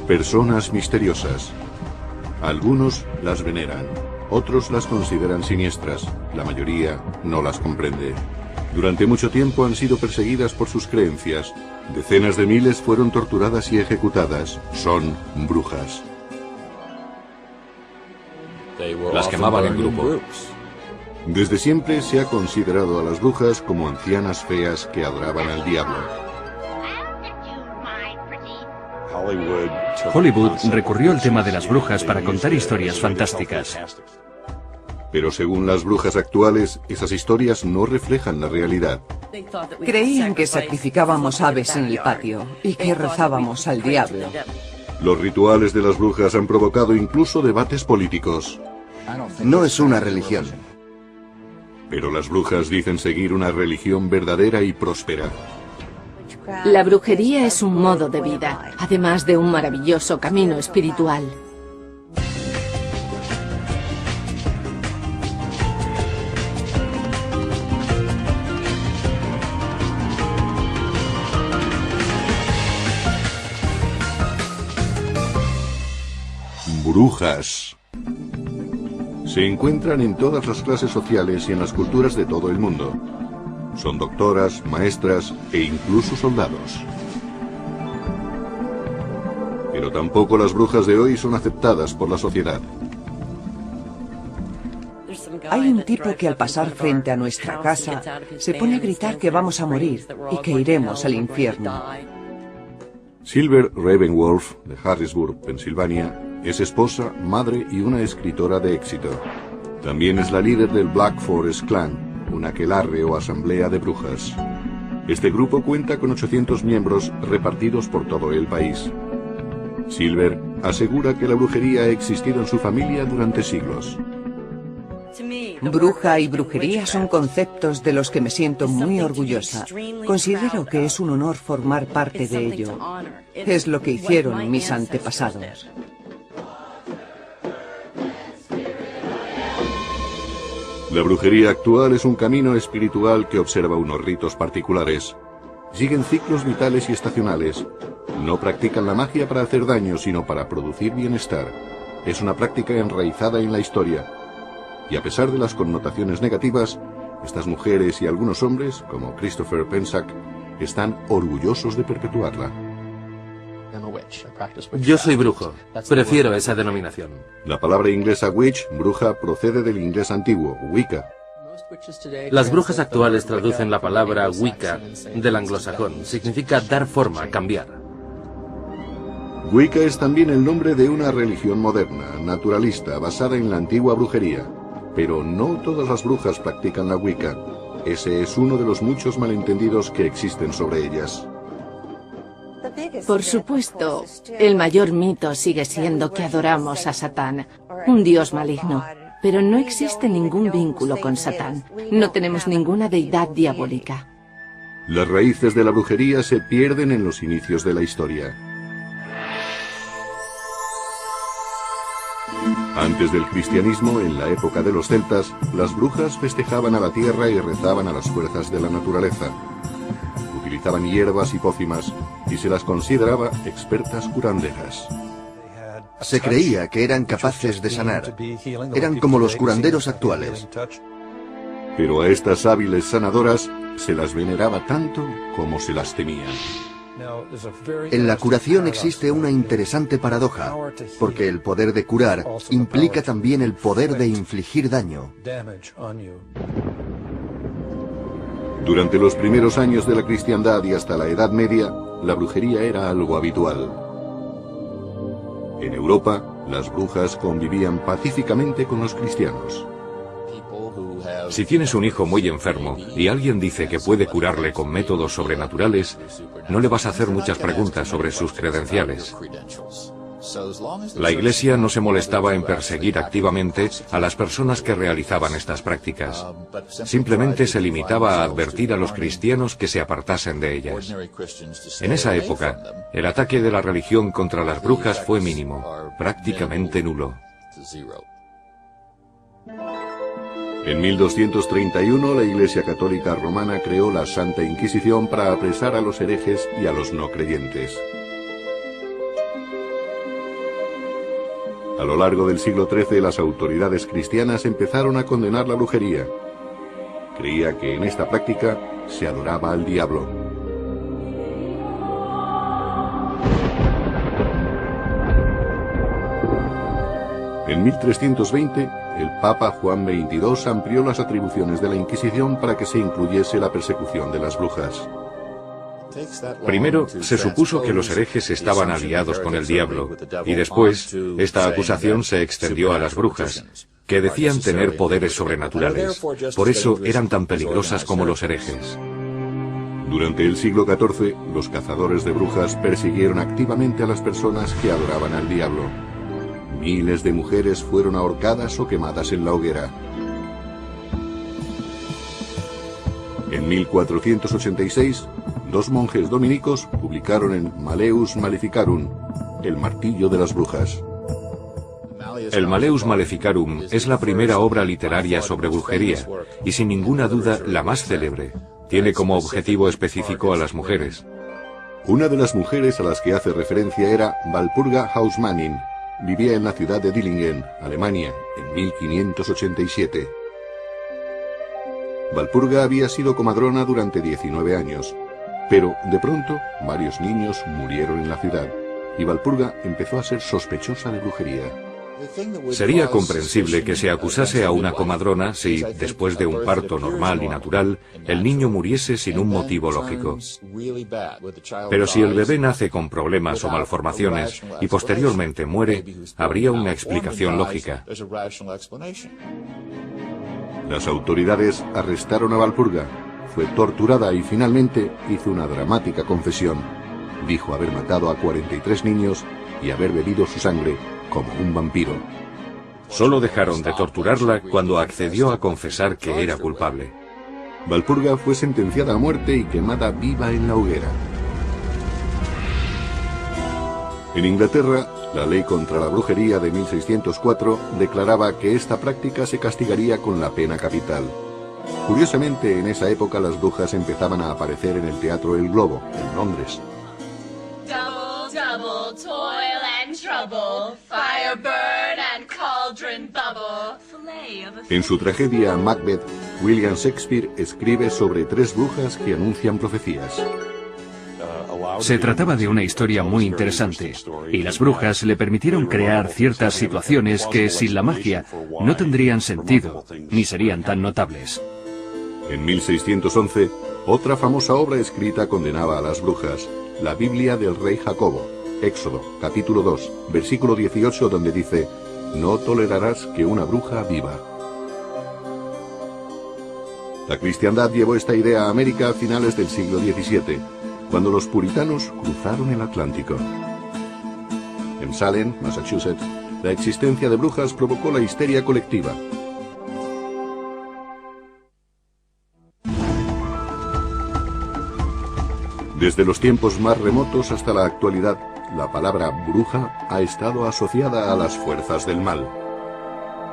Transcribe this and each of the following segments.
Personas misteriosas. Algunos las veneran, otros las consideran siniestras, la mayoría no las comprende. Durante mucho tiempo han sido perseguidas por sus creencias. Decenas de miles fueron torturadas y ejecutadas. Son brujas. Las quemaban en grupo. Desde siempre se ha considerado a las brujas como ancianas feas que adoraban al diablo. Hollywood recurrió al tema de las brujas para contar historias fantásticas. Pero según las brujas actuales, esas historias no reflejan la realidad. Creían que sacrificábamos aves en el patio y que rezábamos al diablo. Los rituales de las brujas han provocado incluso debates políticos. No es una religión. Pero las brujas dicen seguir una religión verdadera y próspera. La brujería es un modo de vida, además de un maravilloso camino espiritual. Brujas. Se encuentran en todas las clases sociales y en las culturas de todo el mundo. Son doctoras, maestras e incluso soldados. Pero tampoco las brujas de hoy son aceptadas por la sociedad. Hay un tipo que al pasar frente a nuestra casa se pone a gritar que vamos a morir y que iremos al infierno. Silver Ravenwolf, de Harrisburg, Pensilvania, es esposa, madre y una escritora de éxito. También es la líder del Black Forest Clan, un aquelarre o asamblea de brujas. Este grupo cuenta con 800 miembros repartidos por todo el país. Silver asegura que la brujería ha existido en su familia durante siglos. Bruja y brujería son conceptos de los que me siento muy orgullosa. Considero que es un honor formar parte de ello. Es lo que hicieron mis antepasados. La brujería actual es un camino espiritual que observa unos ritos particulares. Siguen ciclos vitales y estacionales. No practican la magia para hacer daño, sino para producir bienestar. Es una práctica enraizada en la historia. Y a pesar de las connotaciones negativas, estas mujeres y algunos hombres, como Christopher Pensack, están orgullosos de perpetuarla. Yo soy brujo. Prefiero esa denominación. La palabra inglesa witch, bruja, procede del inglés antiguo, Wicca. Las brujas actuales traducen la palabra Wicca del anglosajón. Significa dar forma, cambiar. Wicca es también el nombre de una religión moderna, naturalista, basada en la antigua brujería. Pero no todas las brujas practican la Wicca. Ese es uno de los muchos malentendidos que existen sobre ellas. Por supuesto, el mayor mito sigue siendo que adoramos a Satán, un dios maligno. Pero no existe ningún vínculo con Satán. No tenemos ninguna deidad diabólica. Las raíces de la brujería se pierden en los inicios de la historia. Antes del cristianismo, en la época de los celtas, las brujas festejaban a la tierra y rezaban a las fuerzas de la naturaleza. Utilizaban hierbas y pócimas y se las consideraba expertas curanderas. Se creía que eran capaces de sanar. Eran como los curanderos actuales. Pero a estas hábiles sanadoras se las veneraba tanto como se las temía. En la curación existe una interesante paradoja, porque el poder de curar implica también el poder de infligir daño. Durante los primeros años de la cristiandad y hasta la Edad Media, la brujería era algo habitual. En Europa, las brujas convivían pacíficamente con los cristianos. Si tienes un hijo muy enfermo y alguien dice que puede curarle con métodos sobrenaturales, no le vas a hacer muchas preguntas sobre sus credenciales. La Iglesia no se molestaba en perseguir activamente a las personas que realizaban estas prácticas. Simplemente se limitaba a advertir a los cristianos que se apartasen de ellas. En esa época, el ataque de la religión contra las brujas fue mínimo, prácticamente nulo. En 1231, la Iglesia Católica Romana creó la Santa Inquisición para apresar a los herejes y a los no creyentes. A lo largo del siglo XIII, las autoridades cristianas empezaron a condenar la brujería. Creía que en esta práctica se adoraba al diablo. En 1320, el Papa Juan XXII amplió las atribuciones de la Inquisición para que se incluyese la persecución de las brujas. Primero, se supuso que los herejes estaban aliados con el diablo, y después, esta acusación se extendió a las brujas, que decían tener poderes sobrenaturales. Por eso eran tan peligrosas como los herejes. Durante el siglo XIV, los cazadores de brujas persiguieron activamente a las personas que adoraban al diablo. Miles de mujeres fueron ahorcadas o quemadas en la hoguera. En 1486, dos monjes dominicos publicaron en Malleus Maleficarum, el martillo de las brujas. El Malleus Maleficarum es la primera obra literaria sobre brujería, y sin ninguna duda la más célebre. Tiene como objetivo específico a las mujeres. Una de las mujeres a las que hace referencia era Walpurga Hausmannin. Vivía en la ciudad de Dillingen, Alemania, en 1587. Walpurga había sido comadrona durante 19 años, pero de pronto varios niños murieron en la ciudad, y Walpurga empezó a ser sospechosa de brujería. Sería comprensible que se acusase a una comadrona si, después de un parto normal y natural, el niño muriese sin un motivo lógico. Pero si el bebé nace con problemas o malformaciones y posteriormente muere, habría una explicación lógica. Las autoridades arrestaron a Walpurga, fue torturada y finalmente hizo una dramática confesión. Dijo haber matado a 43 niños y haber bebido su sangre como un vampiro. Solo dejaron de torturarla cuando accedió a confesar que era culpable. Walpurga fue sentenciada a muerte y quemada viva en la hoguera. En Inglaterra, la ley contra la brujería de 1604 declaraba que esta práctica se castigaría con la pena capital. Curiosamente, en esa época las brujas empezaban a aparecer en el Teatro El Globo, en Londres. Double, double, toil and trouble, fire burn and cauldron bubble. En su tragedia Macbeth, William Shakespeare escribe sobre tres brujas que anuncian profecías. Se trataba de una historia muy interesante, y las brujas le permitieron crear ciertas situaciones que sin la magia no tendrían sentido, ni serían tan notables. En 1611, otra famosa obra escrita condenaba a las brujas, la Biblia del rey Jacobo, Éxodo, capítulo 2, versículo 18, donde dice: no tolerarás que una bruja viva. La cristiandad llevó esta idea a América a finales del siglo XVII, cuando los puritanos cruzaron el Atlántico. En Salem, Massachusetts, la existencia de brujas provocó la histeria colectiva. Desde los tiempos más remotos hasta la actualidad, la palabra bruja ha estado asociada a las fuerzas del mal.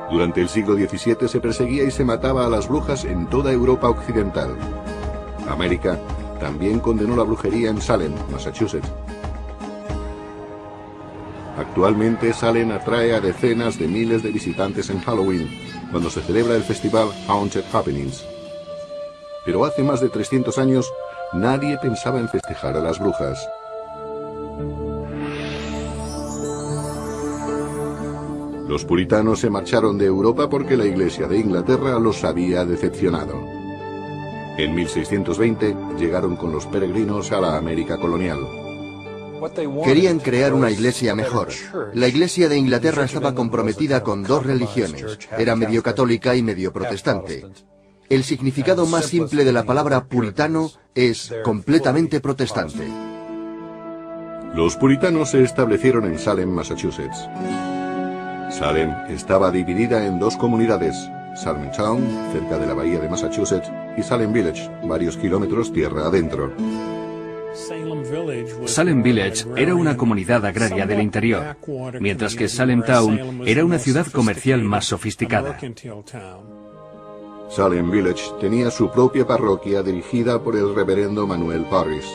Durante el siglo XVII se perseguía y se mataba a las brujas en toda Europa occidental. América también condenó la brujería en Salem, Massachusetts. Actualmente Salem atrae a decenas de miles de visitantes en Halloween, cuando se celebra el festival Haunted Happenings. Pero hace más de 300 años, nadie pensaba en festejar a las brujas. Los puritanos se marcharon de Europa porque la Iglesia de Inglaterra los había decepcionado. En 1620 llegaron con los peregrinos a la América colonial. Querían crear una iglesia mejor. La Iglesia de Inglaterra estaba comprometida con dos religiones. Era medio católica y medio protestante. El significado más simple de la palabra puritano es completamente protestante. Los puritanos se establecieron en Salem, Massachusetts. Salem estaba dividida en dos comunidades: Salem Town, cerca de la bahía de Massachusetts, y Salem Village, varios kilómetros tierra adentro. Salem Village era una comunidad agraria del interior, mientras que Salem Town era una ciudad comercial más sofisticada. Salem Village tenía su propia parroquia dirigida por el reverendo Manuel Parris.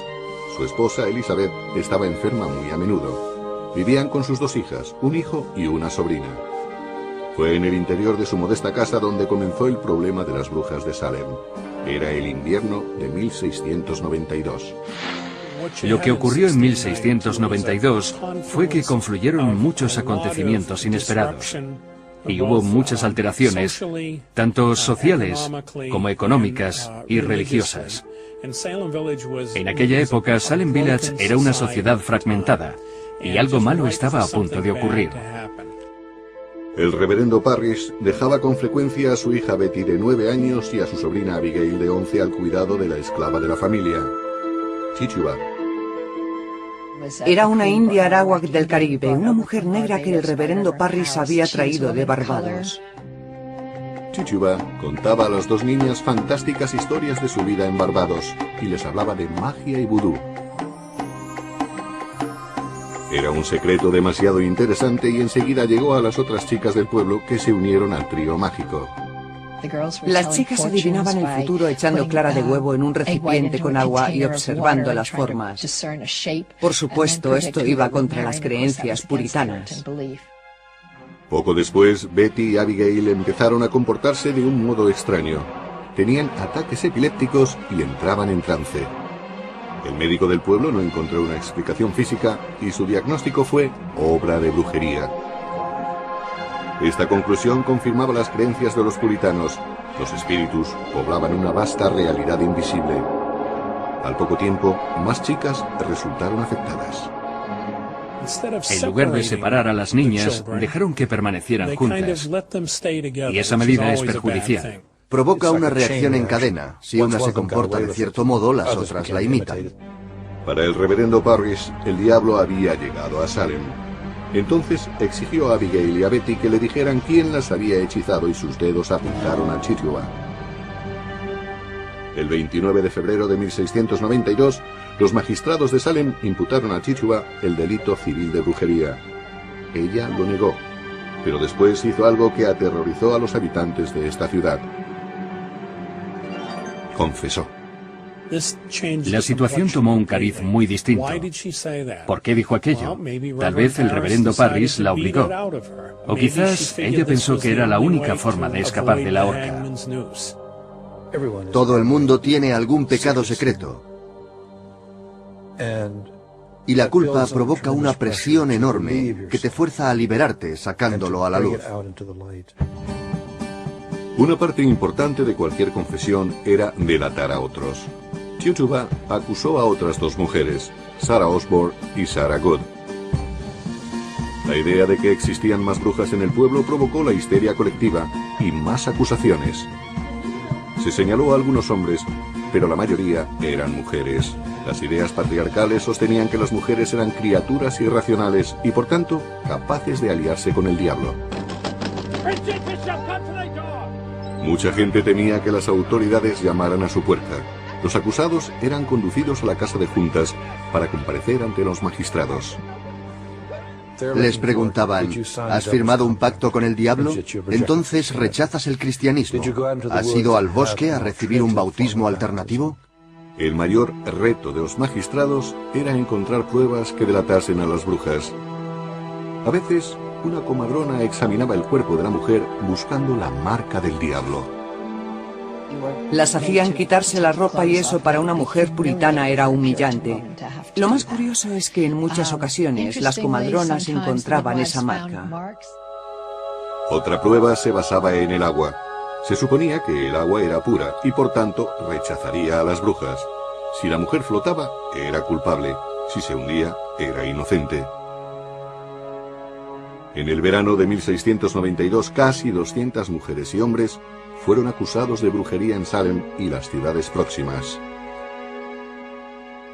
Su esposa Elizabeth estaba enferma muy a menudo. Vivían con sus 2 hijas, un hijo y una sobrina. Fue en el interior de su modesta casa donde comenzó el problema de las brujas de Salem. Era el invierno de 1692. Lo que ocurrió en 1692 fue que confluyeron muchos acontecimientos inesperados y hubo muchas alteraciones, tanto sociales como económicas y religiosas. En aquella época, Salem Village era una sociedad fragmentada y algo malo estaba a punto de ocurrir. El reverendo Parrish dejaba con frecuencia a su hija Betty de 9 años y a su sobrina Abigail de 11 al cuidado de la esclava de la familia, Tituba. Era una india arawak del Caribe, una mujer negra que el reverendo Parrish había traído de Barbados. Tituba contaba a las 2 niñas fantásticas historias de su vida en Barbados y les hablaba de magia y vudú. Era un secreto demasiado interesante y enseguida llegó a las otras chicas del pueblo que se unieron al trío mágico. Las chicas adivinaban el futuro echando clara de huevo en un recipiente con agua y observando las formas. Por supuesto, esto iba contra las creencias puritanas. Poco después, Betty y Abigail empezaron a comportarse de un modo extraño. Tenían ataques epilépticos y entraban en trance. El médico del pueblo no encontró una explicación física y su diagnóstico fue obra de brujería. Esta conclusión confirmaba las creencias de los puritanos. Los espíritus poblaban una vasta realidad invisible. Al poco tiempo, más chicas resultaron afectadas. En lugar de separar a las niñas, dejaron que permanecieran juntas. Y esa medida es perjudicial. Provoca una reacción en cadena. Si una se comporta de cierto modo, las otras la imitan. Para el reverendo Parrish, el diablo había llegado a Salem. Entonces exigió a Abigail y a Betty que le dijeran quién las había hechizado y sus dedos apuntaron a Tituba. El 29 de febrero de 1692, los magistrados de Salem imputaron a Tituba el delito civil de brujería. Ella lo negó, pero después hizo algo que aterrorizó a los habitantes de esta ciudad. Confesó. La situación tomó un cariz muy distinto. ¿Por qué dijo aquello? Tal vez el reverendo Parrish la obligó. O quizás ella pensó que era la única forma de escapar de la horca. Todo el mundo tiene algún pecado secreto. Y la culpa provoca una presión enorme que te fuerza a liberarte sacándolo a la luz. Una parte importante de cualquier confesión era delatar a otros. Tituba acusó a otras 2 mujeres, Sarah Osborne y Sarah Good. La idea de que existían más brujas en el pueblo provocó la histeria colectiva y más acusaciones. Se señaló a algunos hombres, pero la mayoría eran mujeres. Las ideas patriarcales sostenían que las mujeres eran criaturas irracionales y por tanto capaces de aliarse con el diablo. Mucha gente temía que las autoridades llamaran a su puerta. Los acusados eran conducidos a la casa de juntas para comparecer ante los magistrados. Les preguntaban, ¿has firmado un pacto con el diablo? Entonces rechazas el cristianismo. ¿Has ido al bosque a recibir un bautismo alternativo? El mayor reto de los magistrados era encontrar pruebas que delatasen a las brujas. A veces, una comadrona examinaba el cuerpo de la mujer buscando la marca del diablo. Las hacían quitarse la ropa y eso para una mujer puritana era humillante. Lo más curioso es que en muchas ocasiones las comadronas encontraban esa marca. Otra prueba se basaba en el agua. Se suponía que el agua era pura y por tanto rechazaría a las brujas. Si la mujer flotaba, era culpable. Si se hundía, era inocente. En el verano de 1692, casi 200 mujeres y hombres fueron acusados de brujería en Salem y las ciudades próximas.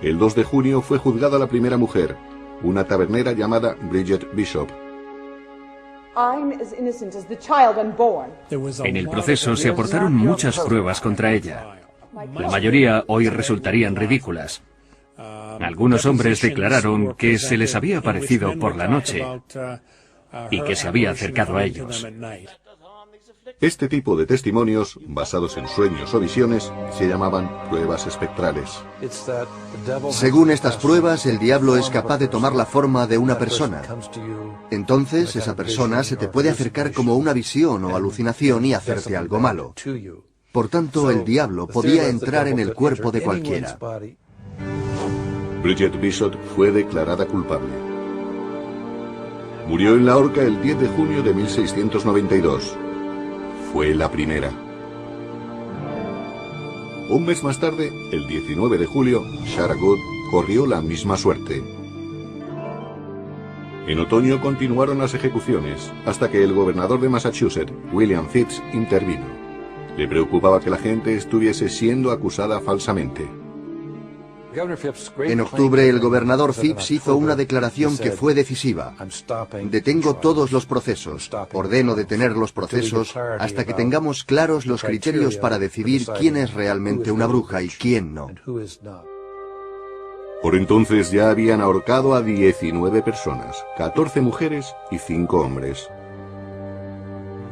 El 2 de junio fue juzgada la primera mujer, una tabernera llamada Bridget Bishop. En el proceso se aportaron muchas pruebas contra ella. La mayoría hoy resultarían ridículas. Algunos hombres declararon que se les había aparecido por la noche y que se había acercado a ellos. Este tipo de testimonios, basados en sueños o visiones, se llamaban pruebas espectrales. Según estas pruebas, el diablo es capaz de tomar la forma de una persona. Entonces, esa persona se te puede acercar como una visión o alucinación y hacerte algo malo. Por tanto, el diablo podía entrar en el cuerpo de cualquiera. Bridget Bishop fue declarada culpable. Murió en la horca el 10 de junio de 1692. Fue la primera. Un mes más tarde, el 19 de julio, Sarah Good corrió la misma suerte. En otoño continuaron las ejecuciones, hasta que el gobernador de Massachusetts, William Phips, intervino. Le preocupaba que la gente estuviese siendo acusada falsamente. En octubre, el gobernador Phips hizo una declaración que fue decisiva. Detengo todos los procesos. Ordeno detener los procesos hasta que tengamos claros los criterios para decidir quién es realmente una bruja y quién no. Por entonces ya habían ahorcado a 19 personas, 14 mujeres y 5 hombres.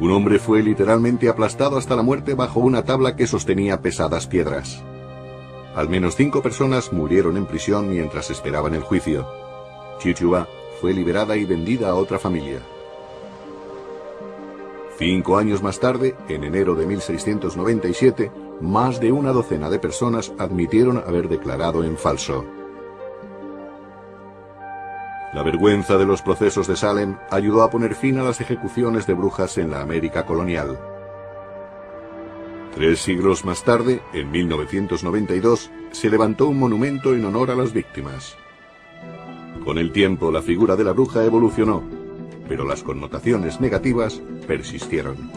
Un hombre fue literalmente aplastado hasta la muerte bajo una tabla que sostenía pesadas piedras. Al menos 5 personas murieron en prisión mientras esperaban el juicio. Chichuba fue liberada y vendida a otra familia. 5 años más tarde, en enero de 1697, más de una docena de personas admitieron haber declarado en falso. La vergüenza de los procesos de Salem ayudó a poner fin a las ejecuciones de brujas en la América colonial. 3 siglos más tarde, en 1992, se levantó un monumento en honor a las víctimas. Con el tiempo, la figura de la bruja evolucionó, pero las connotaciones negativas persistieron.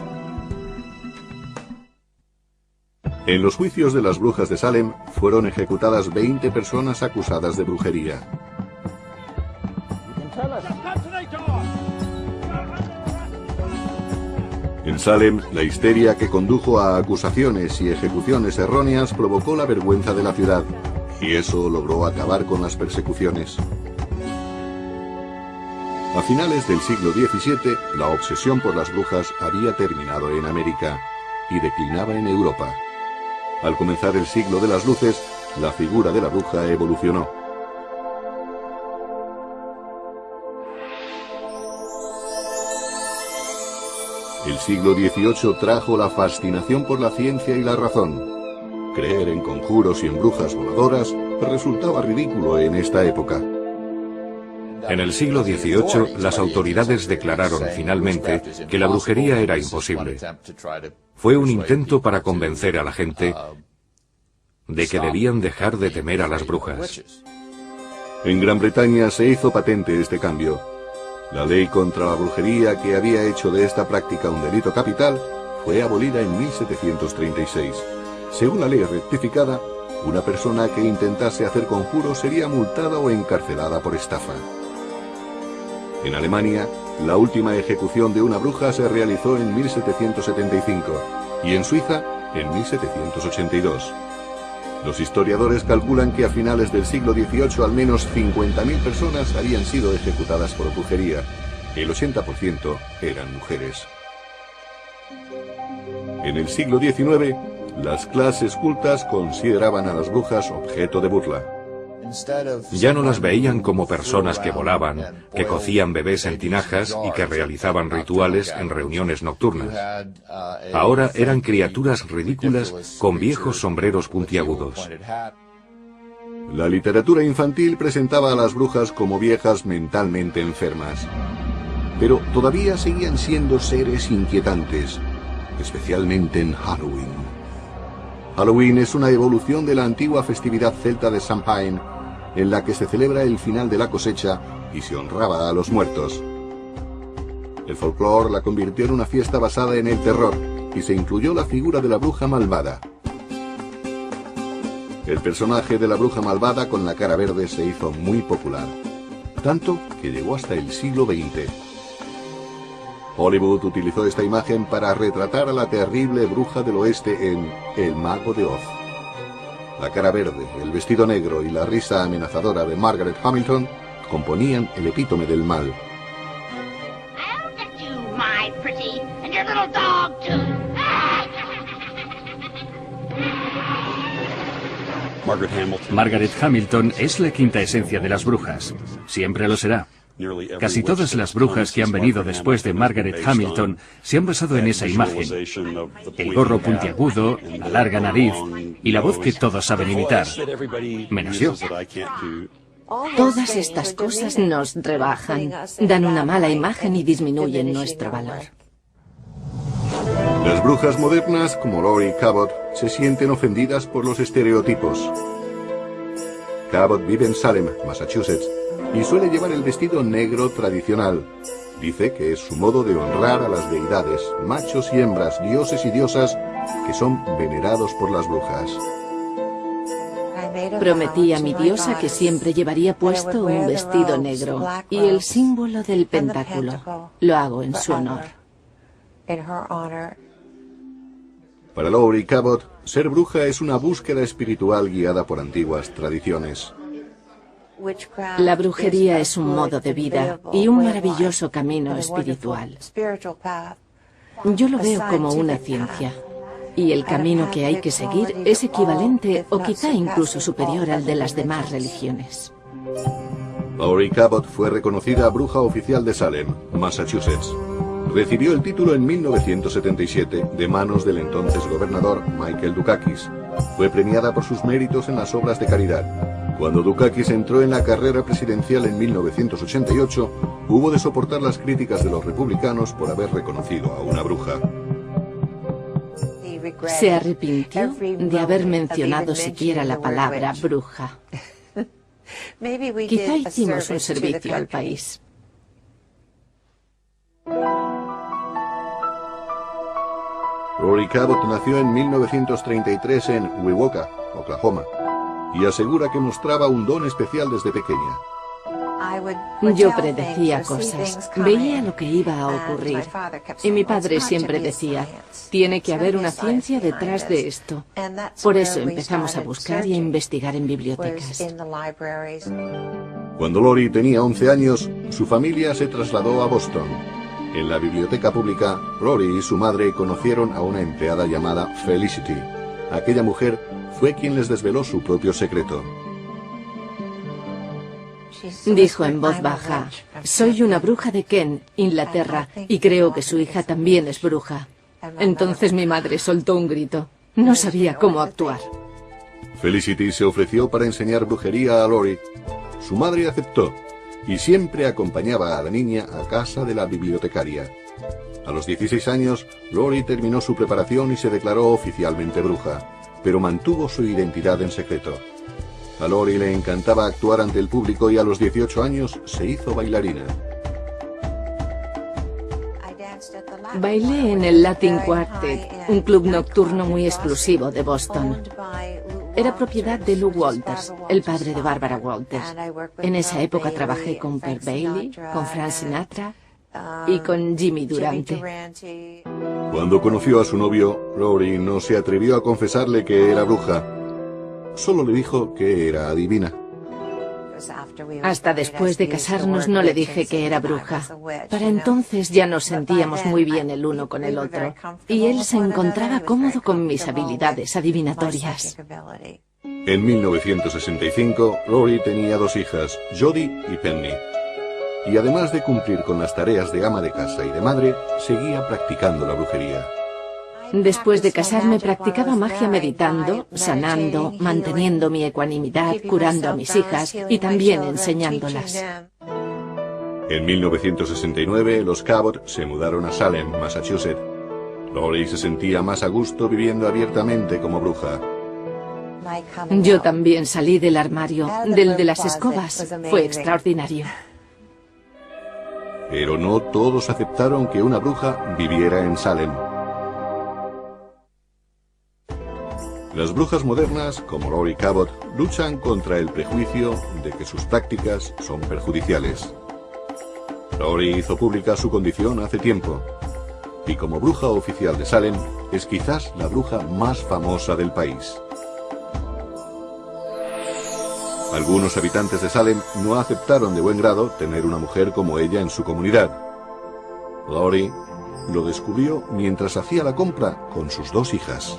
En los juicios de las brujas de Salem, fueron ejecutadas 20 personas acusadas de brujería. En Salem, la histeria que condujo a acusaciones y ejecuciones erróneas provocó la vergüenza de la ciudad, y eso logró acabar con las persecuciones. A finales del siglo XVII, la obsesión por las brujas había terminado en América y declinaba en Europa. Al comenzar el siglo de las luces, la figura de la bruja evolucionó. El siglo XVIII trajo la fascinación por la ciencia y la razón. Creer en conjuros y en brujas voladoras resultaba ridículo en esta época. En el siglo XVIII, las autoridades declararon finalmente que la brujería era imposible. Fue un intento para convencer a la gente de que debían dejar de temer a las brujas. En Gran Bretaña se hizo patente este cambio. La ley contra la brujería, que había hecho de esta práctica un delito capital, fue abolida en 1736. Según la ley rectificada, una persona que intentase hacer conjuros sería multada o encarcelada por estafa. En Alemania, la última ejecución de una bruja se realizó en 1775 y en Suiza en 1782. Los historiadores calculan que a finales del siglo XVIII al menos 50.000 personas habían sido ejecutadas por brujería. El 80% eran mujeres. En el siglo XIX, las clases cultas consideraban a las brujas objeto de burla. Ya no las veían como personas que volaban, que cocían bebés en tinajas y que realizaban rituales en reuniones nocturnas. Ahora eran criaturas ridículas con viejos sombreros puntiagudos. La literatura infantil presentaba a las brujas como viejas mentalmente enfermas. Pero todavía seguían siendo seres inquietantes, especialmente en Halloween. Halloween es una evolución de la antigua festividad celta de Samhain, en la que se celebra el final de la cosecha y se honraba a los muertos. El folclore la convirtió en una fiesta basada en el terror y se incluyó la figura de la bruja malvada. El personaje de la bruja malvada con la cara verde se hizo muy popular, tanto que llegó hasta el siglo XX. Hollywood utilizó esta imagen para retratar a la terrible bruja del oeste en El Mago de Oz. La cara verde, el vestido negro y la risa amenazadora de Margaret Hamilton componían el epítome del mal. I'll get you, my pretty, and your little dog Margaret Hamilton es la quinta esencia de las brujas. Siempre lo será. Casi todas las brujas que han venido después de Margaret Hamilton se han basado en esa imagen. El gorro puntiagudo, la larga nariz y la voz que todos saben imitar. Menos yo. Todas estas cosas nos rebajan, dan una mala imagen y disminuyen nuestro valor. Las brujas modernas, como Laurie Cabot, se sienten ofendidas por los estereotipos. Cabot vive en Salem, Massachusetts, y suele llevar el vestido negro tradicional. Dice que es su modo de honrar a las deidades, machos y hembras, dioses y diosas, que son venerados por las brujas. Prometí a mi diosa que siempre llevaría puesto un vestido negro y el símbolo del pentáculo. Lo hago en su honor. Para Laurie Cabot, ser bruja es una búsqueda espiritual guiada por antiguas tradiciones. La brujería es un modo de vida y un maravilloso camino espiritual. Yo lo veo como una ciencia. Y el camino que hay que seguir es equivalente o quizá incluso superior al de las demás religiones. Laurie Cabot fue reconocida bruja oficial de Salem, Massachusetts. Recibió el título en 1977 de manos del entonces gobernador Michael Dukakis. Fue premiada por sus méritos en las obras de caridad. Cuando Dukakis entró en la carrera presidencial en 1988, hubo de soportar las críticas de los republicanos por haber reconocido a una bruja. Se arrepintió de haber mencionado siquiera la palabra bruja. Quizá hicimos un servicio al país. Laurie Cabot nació en 1933 en Wewoka, Oklahoma, y asegura que mostraba un don especial desde pequeña. Yo predecía cosas, veía lo que iba a ocurrir. Y mi padre siempre decía, tiene que haber una ciencia detrás de esto. Por eso empezamos a buscar y a investigar en bibliotecas. Cuando Laurie tenía 11 años, su familia se trasladó a Boston. En la biblioteca pública, Laurie y su madre conocieron a una empleada llamada Felicity. Aquella mujer fue quien les desveló su propio secreto. Dijo en voz baja, soy una bruja de Kent, Inglaterra, y creo que su hija también es bruja. Entonces mi madre soltó un grito. No sabía cómo actuar. Felicity se ofreció para enseñar brujería a Laurie. Su madre aceptó y siempre acompañaba a la niña a casa de la bibliotecaria. A los 16 años, Laurie terminó su preparación y se declaró oficialmente bruja, pero mantuvo su identidad en secreto. A Laurie le encantaba actuar ante el público y a los 18 años se hizo bailarina. Bailé en el Latin Quartet, un club nocturno muy exclusivo de Boston. Era propiedad de Lou Walters, el padre de Barbara Walters. En esa época trabajé con Perry Bailey, con Frank Sinatra y con Jimmy Durante. Cuando conoció a su novio, Laurie no se atrevió a confesarle que era bruja. Solo le dijo que era adivina. Hasta después de casarnos no le dije que era bruja. Para entonces ya nos sentíamos muy bien el uno con el otro, y él se encontraba cómodo con mis habilidades adivinatorias. En 1965, Laurie tenía 2 hijas, Jodie y Penny. Y además de cumplir con las tareas de ama de casa y de madre, seguía practicando la brujería. Después de casarme practicaba magia meditando, sanando, manteniendo mi ecuanimidad, curando a mis hijas y también enseñándolas. En 1969, los Cabot se mudaron a Salem, Massachusetts. Laurie se sentía más a gusto viviendo abiertamente como bruja. Yo también salí del armario, del de las escobas. Fue extraordinario. Pero no todos aceptaron que una bruja viviera en Salem. Las brujas modernas, como Laurie Cabot, luchan contra el prejuicio de que sus prácticas son perjudiciales. Laurie hizo pública su condición hace tiempo, y como bruja oficial de Salem, es quizás la bruja más famosa del país. Algunos habitantes de Salem no aceptaron de buen grado tener una mujer como ella en su comunidad. Laurie lo descubrió mientras hacía la compra con sus 2 hijas.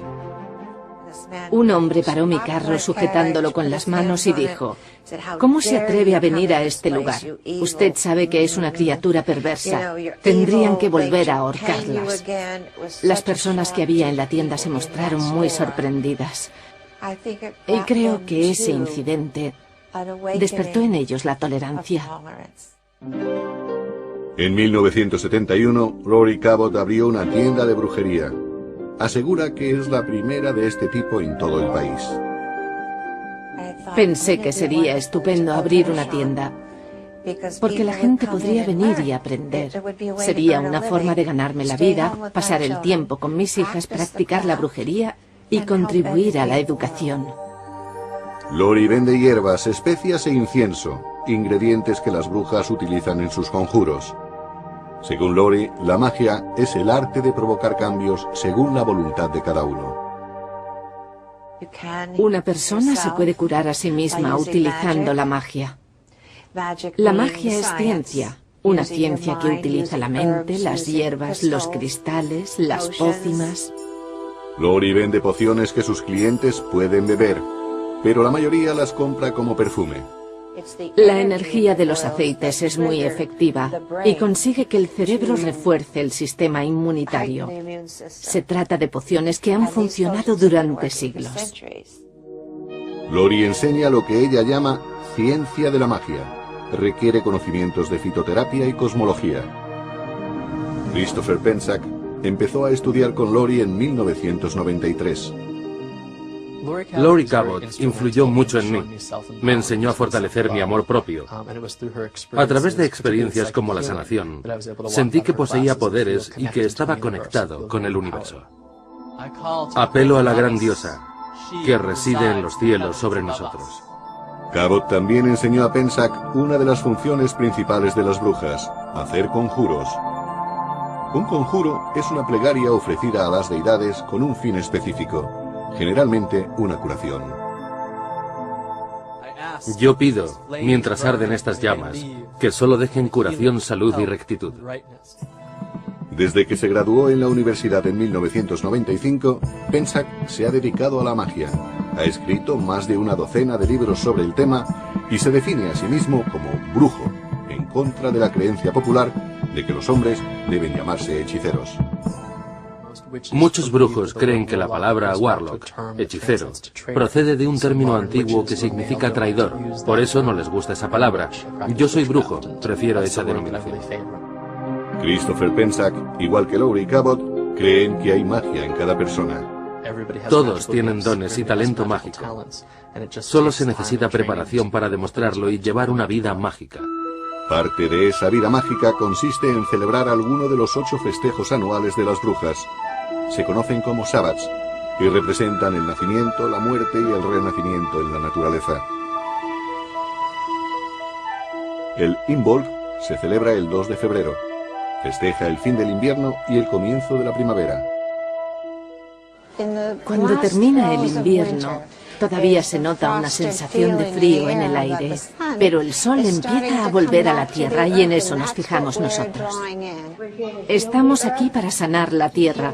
Un hombre paró mi carro sujetándolo con las manos y dijo: ¿cómo se atreve a venir a este lugar? Usted sabe que es una criatura perversa. Tendrían que volver a ahorcarlas. Las personas que había en la tienda se mostraron muy sorprendidas. Y creo que ese incidente despertó en ellos la tolerancia. En 1971, Rory Cabot abrió una tienda de brujería. Asegura que es la primera de este tipo en todo el país. Pensé que sería estupendo abrir una tienda, porque la gente podría venir y aprender. Sería una forma de ganarme la vida, pasar el tiempo con mis hijas, practicar la brujería y contribuir a la educación. Lori vende hierbas, especias e incienso, ingredientes que las brujas utilizan en sus conjuros. Según Lori, la magia es el arte de provocar cambios según la voluntad de cada uno. Una persona se puede curar a sí misma utilizando la magia. La magia es ciencia, una ciencia que utiliza la mente, las hierbas, los cristales, las pócimas. Lori vende pociones que sus clientes pueden beber, pero la mayoría las compra como perfume. La energía de los aceites es muy efectiva y consigue que el cerebro refuerce el sistema inmunitario. Se trata de pociones que han funcionado durante siglos. Lori enseña lo que ella llama ciencia de la magia. Requiere conocimientos de fitoterapia y cosmología. Christopher Penczak empezó a estudiar con Lori en 1993. Lori Cabot influyó mucho en mí. Me enseñó a fortalecer mi amor propio. A través de experiencias como la sanación, sentí que poseía poderes y que estaba conectado con el universo. Apelo a la gran diosa, que reside en los cielos sobre nosotros. Cabot también enseñó a Penczak una de las funciones principales de las brujas, hacer conjuros. Un conjuro es una plegaria ofrecida a las deidades con un fin específico, generalmente una curación. Yo pido, mientras arden estas llamas, que solo dejen curación, salud y rectitud. Desde que se graduó en la universidad en 1995, Penczak se ha dedicado a la magia. Ha escrito más de una docena de libros sobre el tema y se define a sí mismo como brujo, en contra de la creencia popular de que los hombres deben llamarse hechiceros. Muchos brujos creen que la palabra warlock, hechicero, procede de un término antiguo que significa traidor. Por eso no les gusta esa palabra. Yo soy brujo, prefiero esa denominación. Christopher Penczak, igual que Lori Cabot, creen que hay magia en cada persona. Todos tienen dones y talento mágico. Solo se necesita preparación para demostrarlo y llevar una vida mágica. Parte de esa vida mágica consiste en celebrar alguno de los 8 festejos anuales de las brujas. Se conocen como sabbats y representan el nacimiento, la muerte y el renacimiento en la naturaleza. El Imbolc se celebra el 2 de febrero. Festeja el fin del invierno y el comienzo de la primavera. Cuando termina el invierno, todavía se nota una sensación de frío en el aire, pero el sol empieza a volver a la tierra y en eso nos fijamos nosotros. Estamos aquí para sanar la tierra,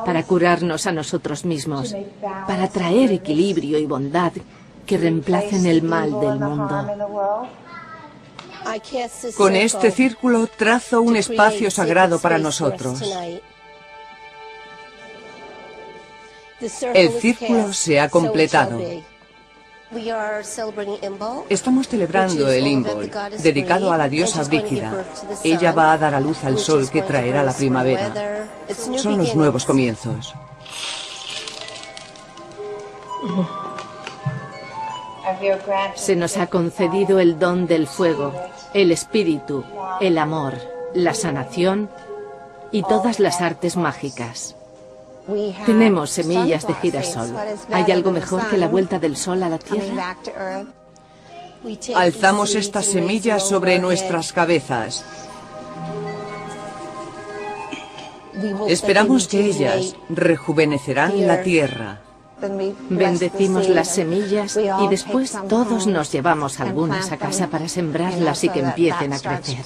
para curarnos a nosotros mismos, para traer equilibrio y bondad que reemplacen el mal del mundo. Con este círculo trazo un espacio sagrado para nosotros. El círculo se ha completado. Estamos celebrando el Imbolc, dedicado a la diosa Brígida. Ella va a dar a luz al sol que traerá la primavera. Son los nuevos comienzos. Se nos ha concedido el don del fuego, el espíritu, el amor, la sanación y todas las artes mágicas. Tenemos semillas de girasol. ¿Hay algo mejor que la vuelta del sol a la tierra? Alzamos estas semillas sobre nuestras cabezas. Esperamos que ellas rejuvenecerán la tierra. Bendecimos las semillas y después todos nos llevamos algunas a casa para sembrarlas y que empiecen a crecer.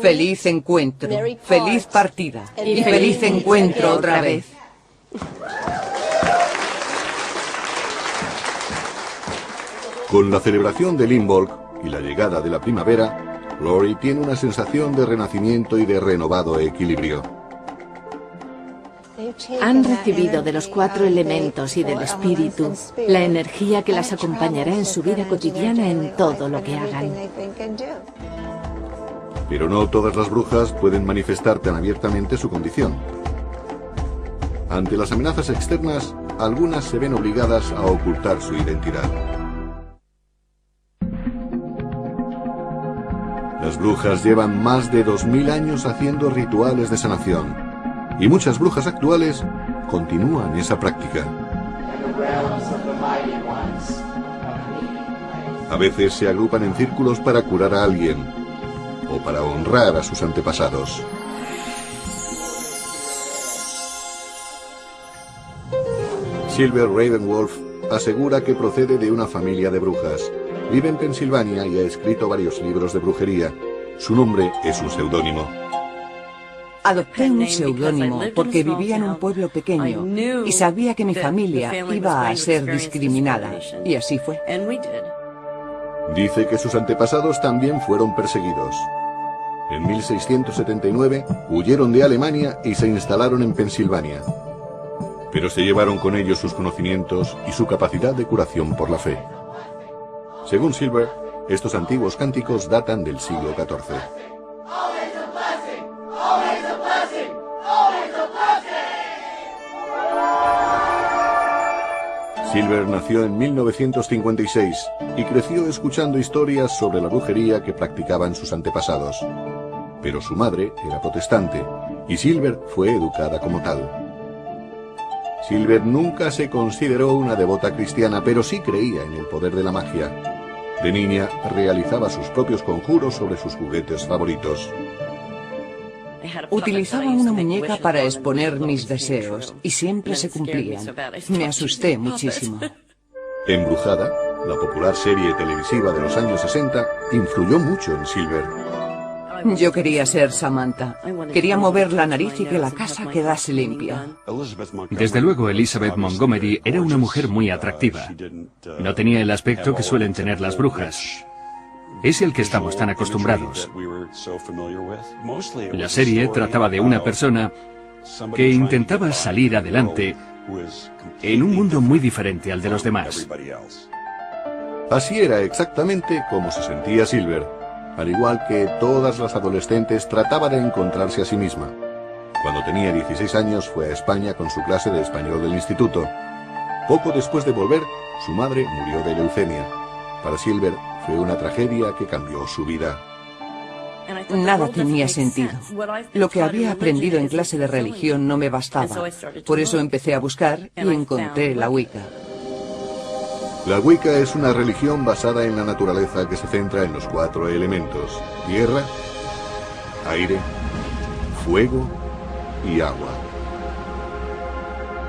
Feliz encuentro, feliz partida y feliz encuentro otra vez. Con la celebración del Imbolc y la llegada de la primavera, Laurie tiene una sensación de renacimiento y de renovado equilibrio. Han recibido de los 4 elementos y del espíritu la energía que las acompañará en su vida cotidiana en todo lo que hagan. Pero no todas las brujas pueden manifestar tan abiertamente su condición. Ante las amenazas externas, algunas se ven obligadas a ocultar su identidad. Las brujas llevan más de 2000 años haciendo rituales de sanación, y muchas brujas actuales continúan esa práctica. A veces se agrupan en círculos para curar a alguien, o para honrar a sus antepasados. Silver Ravenwolf asegura que procede de una familia de brujas. Vive en Pensilvania y ha escrito varios libros de brujería. Su nombre es un seudónimo. Adopté un seudónimo porque vivía en un pueblo pequeño y sabía que mi familia iba a ser discriminada. Y así fue. Dice que sus antepasados también fueron perseguidos. En 1679 huyeron de Alemania y se instalaron en Pensilvania. Pero se llevaron con ellos sus conocimientos y su capacidad de curación por la fe. Según Silver, estos antiguos cánticos datan del siglo XIV. Silver nació en 1956 y creció escuchando historias sobre la brujería que practicaban sus antepasados. Pero su madre era protestante y Silver fue educada como tal. Silver nunca se consideró una devota cristiana, pero sí creía en el poder de la magia. De niña realizaba sus propios conjuros sobre sus juguetes favoritos. Utilizaba una muñeca para exponer mis deseos y siempre se cumplían. Me asusté muchísimo. Embrujada, la popular serie televisiva de los años 60, influyó mucho en Silver. Yo quería ser Samantha. Quería mover la nariz y que la casa quedase limpia. Desde luego, Elizabeth Montgomery era una mujer muy atractiva. No tenía el aspecto que suelen tener las brujas. Es el que estamos tan acostumbrados. La serie trataba de una persona que intentaba salir adelante en un mundo muy diferente al de los demás. Así era exactamente como se sentía Silver. Al igual que todas las adolescentes, trataba de encontrarse a sí misma. Cuando tenía 16 años fue a España con su clase de español del instituto. Poco después de volver, su madre murió de leucemia. Para Silver fue una tragedia que cambió su vida. Nada tenía sentido. Lo que había aprendido en clase de religión no me bastaba. Por eso empecé a buscar y encontré la Wicca. La Wicca es una religión basada en la naturaleza que se centra en los 4 elementos: tierra, aire, fuego y agua.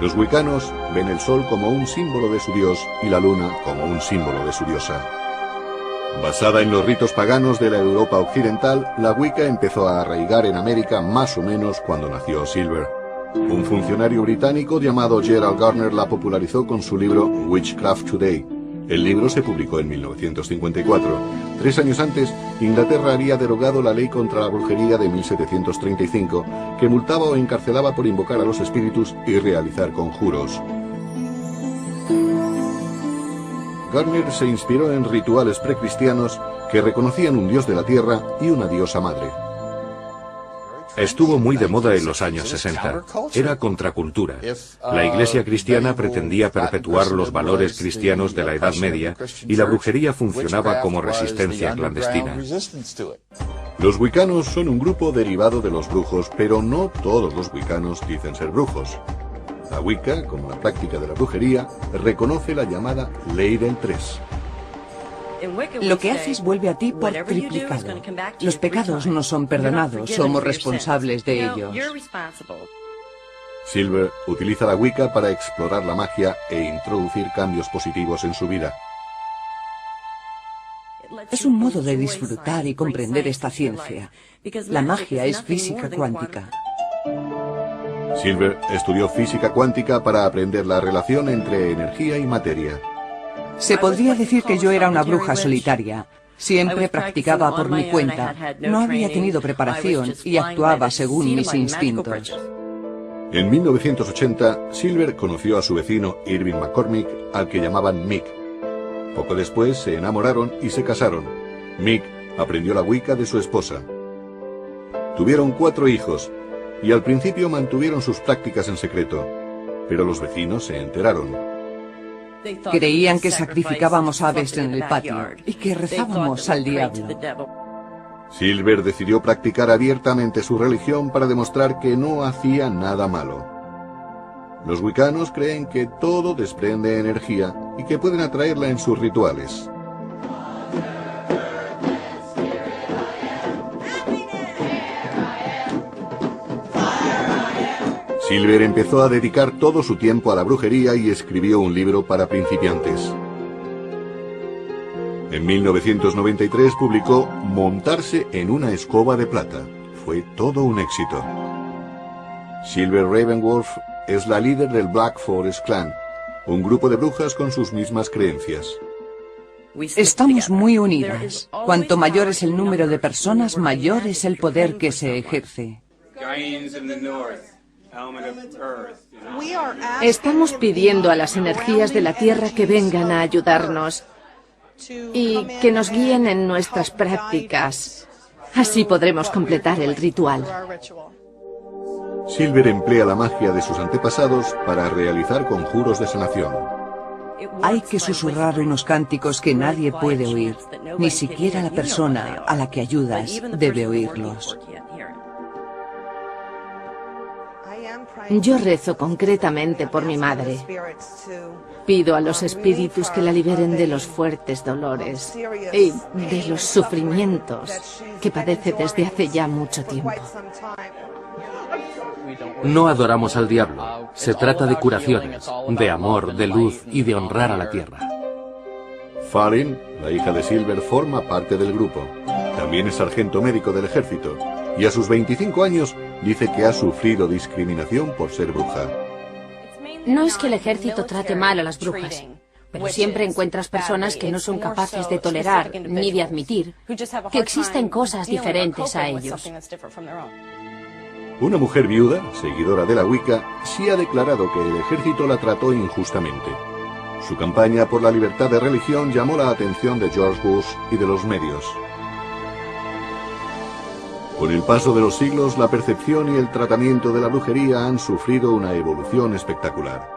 Los wiccanos ven el sol como un símbolo de su dios y la luna como un símbolo de su diosa. Basada en los ritos paganos de la Europa occidental, la Wicca empezó a arraigar en América más o menos cuando nació Silver. Un funcionario británico llamado Gerald Gardner la popularizó con su libro Witchcraft Today. El libro se publicó en 1954. 3 años antes, Inglaterra había derogado la ley contra la brujería de 1735, que multaba o encarcelaba por invocar a los espíritus y realizar conjuros. Gardner se inspiró en rituales precristianos que reconocían un dios de la tierra y una diosa madre. Estuvo muy de moda en los años 60. Era contracultura. La Iglesia cristiana pretendía perpetuar los valores cristianos de la Edad Media y la brujería funcionaba como resistencia clandestina. Los wiccanos son un grupo derivado de los brujos, pero no todos los wiccanos dicen ser brujos. La Wicca, como la práctica de la brujería, reconoce la llamada Ley del 3. Lo que haces vuelve a ti por triplicado. Los pecados no son perdonados, somos responsables de ellos. Silver utiliza la Wicca para explorar la magia e introducir cambios positivos en su vida. Es un modo de disfrutar y comprender esta ciencia. La magia es física cuántica. Silver estudió física cuántica para aprender la relación entre energía y materia. Se podría decir que yo era una bruja solitaria. Siempre practicaba por mi cuenta. No había tenido preparación y actuaba según mis instintos. En 1980, Silver conoció a su vecino Irving McCormick, al que llamaban Mick. Poco después se enamoraron y se casaron. Mick aprendió la Wicca de su esposa. Tuvieron 4 hijos y al principio mantuvieron sus prácticas en secreto, pero los vecinos se enteraron. Creían que sacrificábamos aves en el patio y que rezábamos al diablo. Silver decidió practicar abiertamente su religión para demostrar que no hacía nada malo. Los wiccanos creen que todo desprende energía y que pueden atraerla en sus rituales. Silver empezó a dedicar todo su tiempo a la brujería y escribió un libro para principiantes. En 1993 publicó Montarse en una escoba de plata. Fue todo un éxito. Silver Ravenwolf es la líder del Black Forest Clan, un grupo de brujas con sus mismas creencias. Estamos muy unidas. Cuanto mayor es el número de personas, mayor es el poder que se ejerce. Estamos pidiendo a las energías de la Tierra que vengan a ayudarnos y que nos guíen en nuestras prácticas. Así podremos completar el ritual. Silver emplea la magia de sus antepasados para realizar conjuros de sanación. Hay que susurrar unos cánticos que nadie puede oír. Ni siquiera la persona a la que ayudas debe oírlos. Yo rezo concretamente por mi madre. Pido a los espíritus que la liberen de los fuertes dolores y de los sufrimientos que padece desde hace ya mucho tiempo. No adoramos al diablo. Se trata de curaciones, de amor, de luz y de honrar a la tierra. Faryn, la hija de Silver, forma parte del grupo. También es sargento médico del ejército. Y a sus 25 años dice que ha sufrido discriminación por ser bruja. No es que el ejército trate mal a las brujas, pero siempre encuentras personas que no son capaces de tolerar ni de admitir que existen cosas diferentes a ellos. Una mujer viuda, seguidora de la Wicca, sí ha declarado que el ejército la trató injustamente. Su campaña por la libertad de religión llamó la atención de George Bush y de los medios. Con el paso de los siglos, la percepción y el tratamiento de la brujería han sufrido una evolución espectacular.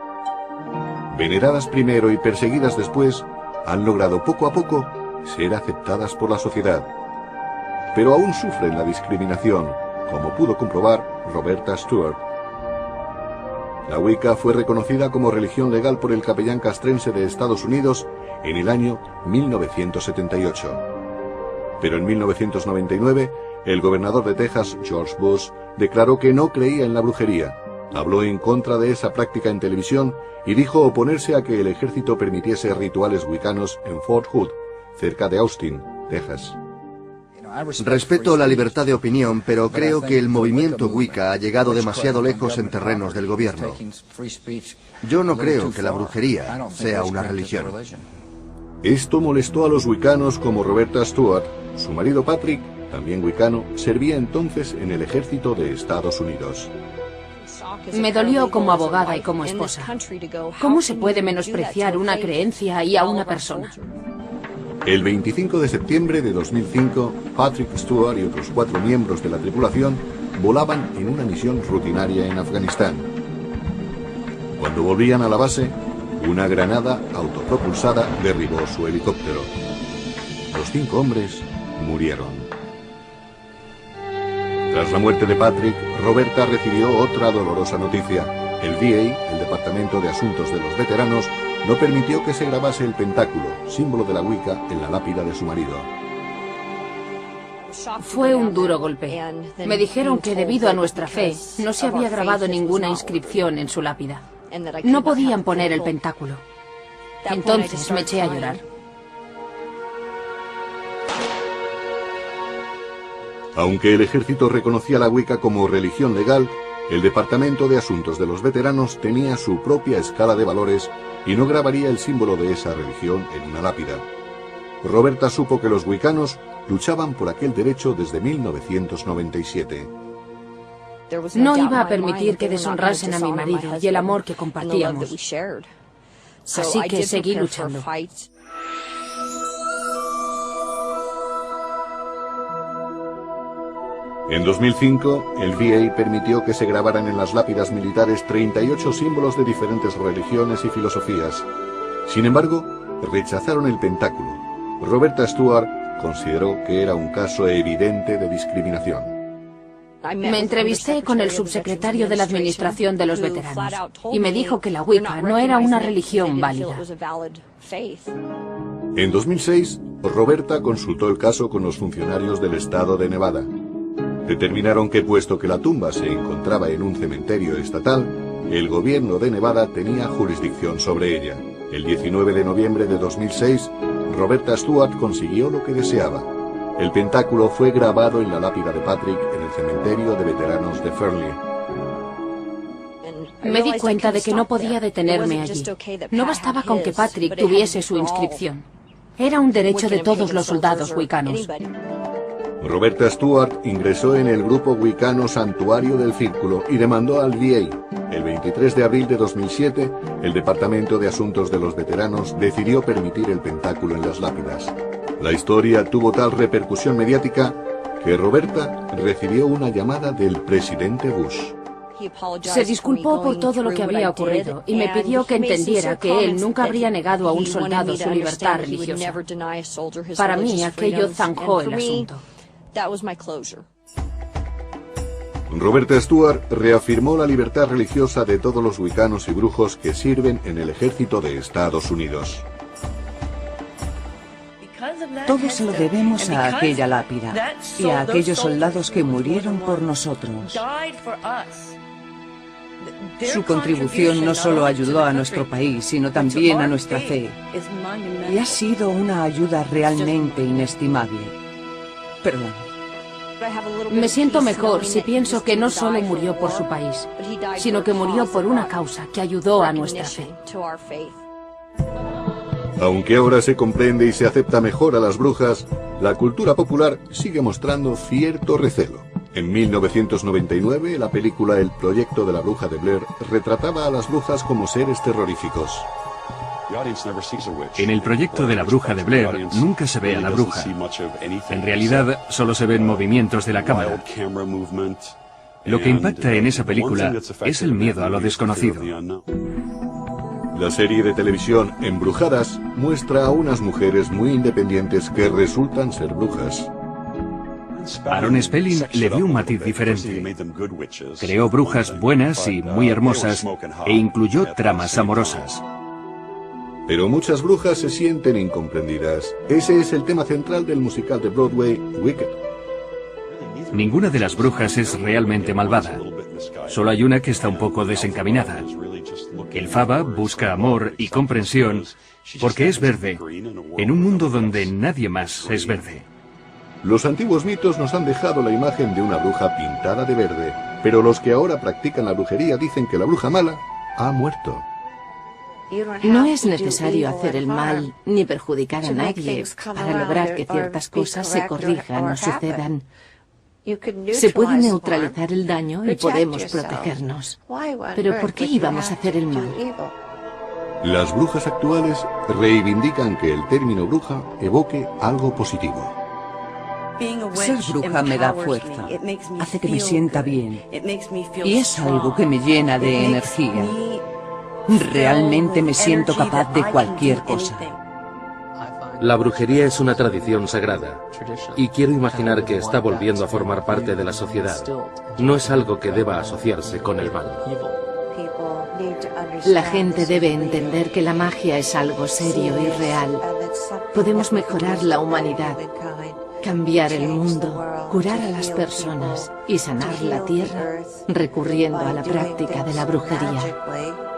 Veneradas primero y perseguidas después, han logrado poco a poco ser aceptadas por la sociedad. Pero aún sufren la discriminación, como pudo comprobar Roberta Stewart. La Wicca fue reconocida como religión legal por el capellán castrense de Estados Unidos en el año 1978. Pero en 1999, el gobernador de Texas, George Bush, declaró que no creía en la brujería. Habló en contra de esa práctica en televisión y dijo oponerse a que el ejército permitiese rituales wiccanos en Fort Hood, cerca de Austin, Texas. Respeto la libertad de opinión, pero creo que el movimiento Wicca ha llegado demasiado lejos en terrenos del gobierno. Yo no creo que la brujería sea una religión. Esto molestó a los wiccanos como Roberta Stewart. Su marido Patrick, también wicano, servía entonces en el ejército de Estados Unidos. Me dolió como abogada y como esposa. ¿Cómo se puede menospreciar una creencia y a una persona? El 25 de septiembre de 2005, Patrick Stewart y otros 4 miembros de la tripulación volaban en una misión rutinaria en Afganistán. Cuando volvían a la base, una granada autopropulsada derribó su helicóptero. Los 5 hombres murieron. Tras la muerte de Patrick, Roberta recibió otra dolorosa noticia. El VA, el Departamento de Asuntos de los Veteranos, no permitió que se grabase el pentáculo, símbolo de la Wicca, en la lápida de su marido. Fue un duro golpe. Me dijeron que debido a nuestra fe, no se había grabado ninguna inscripción en su lápida. No podían poner el pentáculo. Entonces me eché a llorar. Aunque el ejército reconocía la Wicca como religión legal, El Departamento de Asuntos de los Veteranos tenía su propia escala de valores y no grabaría el símbolo de esa religión en una lápida. Roberta supo que los wicanos luchaban por aquel derecho desde 1997. No iba a permitir que deshonrasen a mi marido y el amor que compartíamos. Así que seguí luchando. En 2005, el VA permitió que se grabaran en las lápidas militares 38 símbolos de diferentes religiones y filosofías. Sin embargo, rechazaron el pentáculo. Roberta Stewart consideró que era un caso evidente de discriminación. Me entrevisté con el subsecretario de la Administración de los Veteranos y me dijo que la Wicca no era una religión válida. En 2006, Roberta consultó el caso con los funcionarios del estado de Nevada. Determinaron que, puesto que la tumba se encontraba en un cementerio estatal, el gobierno de Nevada tenía jurisdicción sobre ella. El 19 de noviembre de 2006, Roberta Stewart consiguió lo que deseaba. El pentáculo fue grabado en la lápida de Patrick en el cementerio de veteranos de Fernley. Me di cuenta de que no podía detenerme allí. No bastaba con que Patrick tuviese su inscripción. Era un derecho de todos los soldados wicanos. Roberta Stewart ingresó en el grupo wicano Santuario del Círculo y demandó al VA. El 23 de abril de 2007, el Departamento de Asuntos de los Veteranos decidió permitir el pentáculo en las lápidas. La historia tuvo tal repercusión mediática que Roberta recibió una llamada del presidente Bush. Se disculpó por todo lo que había ocurrido y me pidió que entendiera que él nunca habría negado a un soldado su libertad religiosa. Para mí, aquello zanjó el asunto. Roberta Stewart reafirmó la libertad religiosa de todos los wicanos y brujos que sirven en el ejército de Estados Unidos. Todo se lo debemos a aquella lápida y a aquellos soldados que murieron por nosotros. Su contribución no solo ayudó a nuestro país, sino también a nuestra fe. Y ha sido una ayuda realmente inestimable. Perdón. Me siento mejor si pienso que no solo murió por su país, sino que murió por una causa que ayudó a nuestra fe. Aunque ahora se comprende y se acepta mejor a las brujas, la cultura popular sigue mostrando cierto recelo. En 1999, la película El proyecto de la bruja de Blair retrataba a las brujas como seres terroríficos. En el proyecto de la bruja de Blair nunca se ve a la bruja. En realidad, solo se ven movimientos de la cámara. Lo que impacta en esa película es el miedo a lo desconocido. La serie de televisión Embrujadas muestra a unas mujeres muy independientes que resultan ser brujas. Aaron Spelling le dio un matiz diferente. Creó brujas buenas y muy hermosas e incluyó tramas amorosas. Pero muchas brujas se sienten incomprendidas. Ese es el tema central del musical de Broadway, Wicked. Ninguna de las brujas es realmente malvada. Solo hay una que está un poco desencaminada. Elphaba busca amor y comprensión porque es verde, en un mundo donde nadie más es verde. Los antiguos mitos nos han dejado la imagen de una bruja pintada de verde, pero los que ahora practican la brujería dicen que la bruja mala ha muerto. No es necesario hacer el mal ni perjudicar a nadie para lograr que ciertas cosas se corrijan o sucedan. Se puede neutralizar el daño y podemos protegernos. Pero ¿por qué íbamos a hacer el mal? Las brujas actuales reivindican que el término bruja evoque algo positivo. Ser bruja me da fuerza, hace que me sienta bien y es algo que me llena de energía. Realmente me siento capaz de cualquier cosa. La brujería es una tradición sagrada y quiero imaginar que está volviendo a formar parte de la sociedad. No es algo que deba asociarse con el mal. La gente debe entender que la magia es algo serio y real. Podemos mejorar la humanidad, cambiar el mundo, curar a las personas y sanar la tierra recurriendo a la práctica de la brujería.